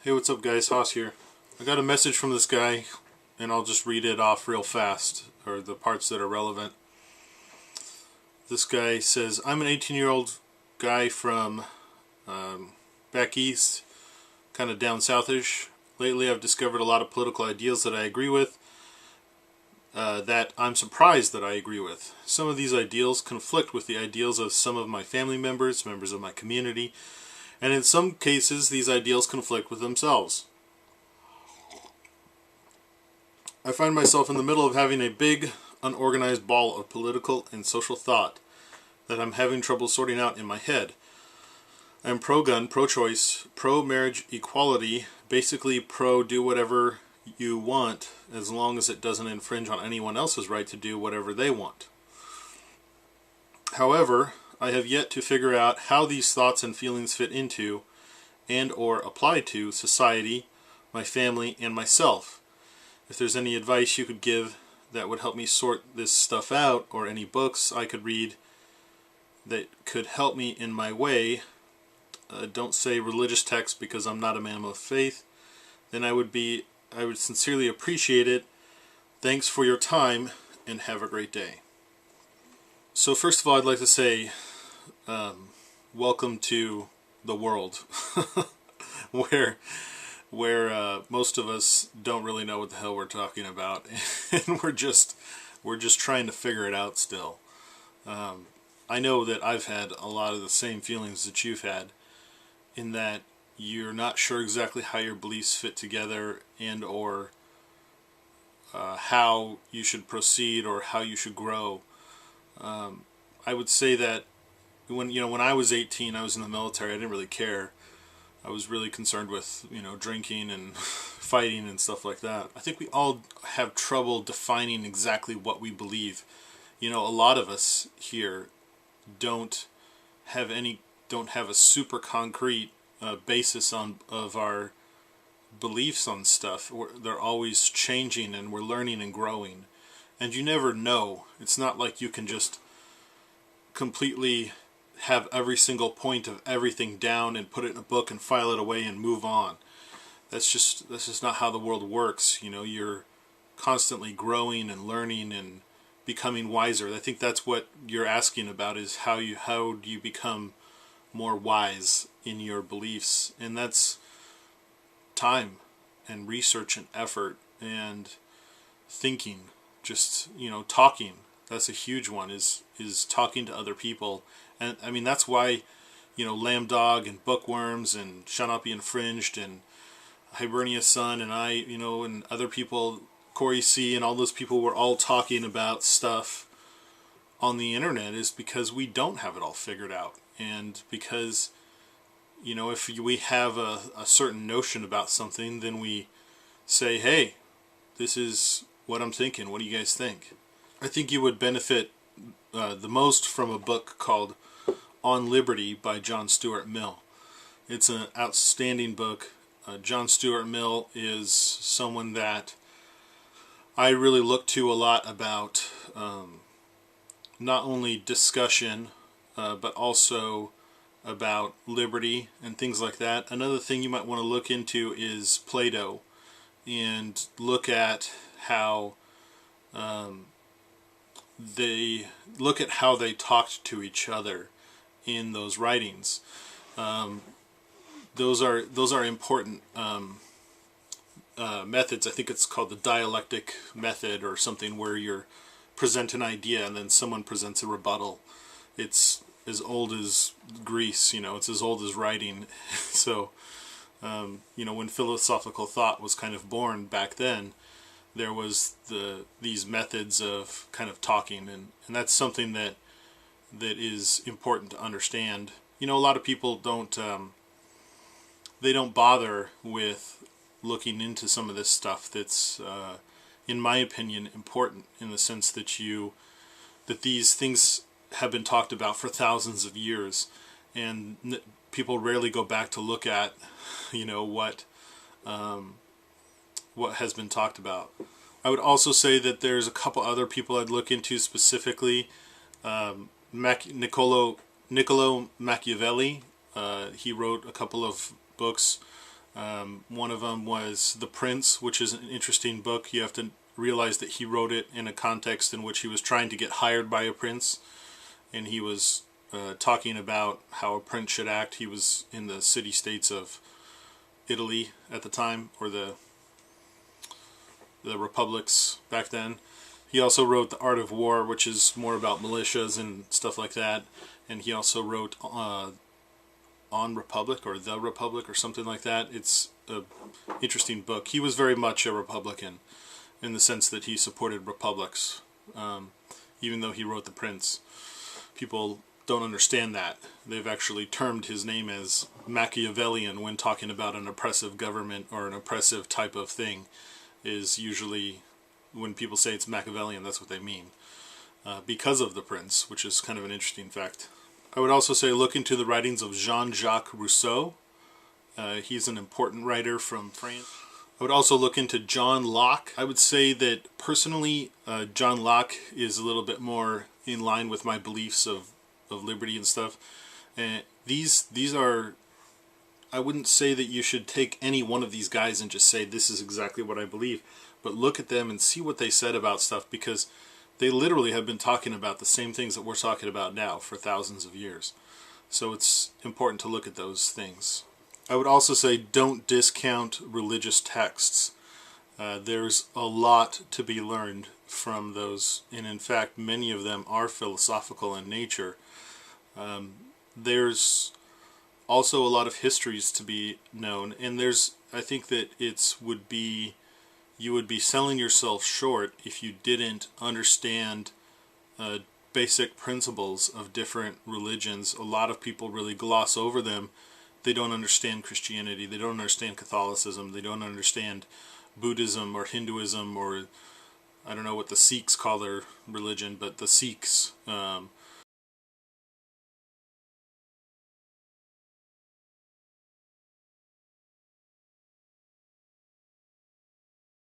Hey, what's up guys? Haas here. I got a message from this guy and I'll just read it off real fast, or the parts that are relevant. This guy says, I'm an 18-year-old guy from back east, kind of down southish. Lately I've discovered a lot of political ideals that I agree with, that I'm surprised that I agree with. Some of these ideals conflict with the ideals of some of my family members, members of my community, and in some cases these ideals conflict with themselves. I find myself in the middle of having a big, unorganized ball of political and social thought that I'm having trouble sorting out in my head. I'm pro-gun, pro-choice, pro-marriage equality, basically pro-do whatever you want as long as it doesn't infringe on anyone else's right to do whatever they want. However, I have yet to figure out how these thoughts and feelings fit into and or apply to society, my family, and myself. If there's any advice you could give that would help me sort this stuff out, or any books I could read that could help me in my way, don't say religious texts because I'm not a man of faith, then I would sincerely appreciate it. Thanks for your time and have a great day. So first of all, I'd like to say welcome to the world where most of us don't really know what the hell we're talking about, and we're just trying to figure it out still. I know that I've had a lot of the same feelings that you've had, in that you're not sure exactly how your beliefs fit together and or how you should proceed or how you should grow. I would say that when I was 18, I was in the military. I didn't really care. I was really concerned with drinking and fighting and stuff like that. I think we all have trouble defining exactly what we believe. A lot of us here don't have a super concrete basis of our beliefs on stuff. They're always changing, and we're learning and growing. And you never know. It's not like you can just completely have every single point of everything down and put it in a book and file it away and move on. That's just not how the world works. You're constantly growing and learning and becoming wiser. I think that's what you're asking about, is how do you become more wise in your beliefs. And that's time and research and effort and thinking, just talking. That's a huge one, is talking to other people. And I mean, that's why Lamb Dog and Bookworms and Shall Not Be Infringed and Hibernia Sun and I, and other people, Corey C, and all those people, were all talking about stuff on the internet, is because we don't have it all figured out. And because if we have a certain notion about something, then we say, hey, this is what I'm thinking, what do you guys think? I think you would benefit the most from a book called On Liberty by John Stuart Mill. It's an outstanding book. John Stuart Mill is someone that I really look to a lot about not only discussion but also about liberty and things like that. Another thing you might want to look into is Plato, and look at how they talked to each other in those writings. Those are important methods. I think it's called the dialectic method or something, where you present an idea and then someone presents a rebuttal. It's as old as Greece, it's as old as writing. So, when philosophical thought was kind of born back then, there was these methods of kind of talking, and that's something that is important to understand. A lot of people don't bother with looking into some of this stuff that's in my opinion important, in the sense that these things have been talked about for thousands of years, and people rarely go back to look at what has been talked about. I would also say that there's a couple other people I'd look into specifically. Niccolo Machiavelli. He wrote a couple of books One of them was The Prince, which is an interesting book. You have to realize that he wrote it in a context in which he was trying to get hired by a prince, and he was talking about how a prince should act. He was in the city-states of Italy at the time, or the republics back then. He also wrote The Art of War, which is more about militias and stuff like that. And he also wrote On Republic, or The Republic, or something like that. It's an interesting book. He was very much a Republican in the sense that he supported republics, even though he wrote The Prince. People don't understand that. They've actually termed his name as Machiavellian when talking about an oppressive government or an oppressive type of thing. Is usually, when people say it's Machiavellian, that's what they mean. Because of The Prince, which is kind of an interesting fact. I would also say look into the writings of Jean-Jacques Rousseau. He's an important writer from France. I would also look into John Locke. I would say that personally, John Locke is a little bit more in line with my beliefs of liberty and stuff. And these are, I wouldn't say that you should take any one of these guys and just say this is exactly what I believe, but look at them and see what they said about stuff, because they literally have been talking about the same things that we're talking about now for thousands of years. So it's important to look at those things. I would also say don't discount religious texts. There's a lot to be learned from those, and in fact many of them are philosophical in nature. There's also a lot of histories to be known, and I think that you would be selling yourself short if you didn't understand basic principles of different religions. A lot of people really gloss over them. They don't understand Christianity, they don't understand Catholicism, they don't understand Buddhism or Hinduism, or I don't know what the Sikhs call their religion, but the Sikhs,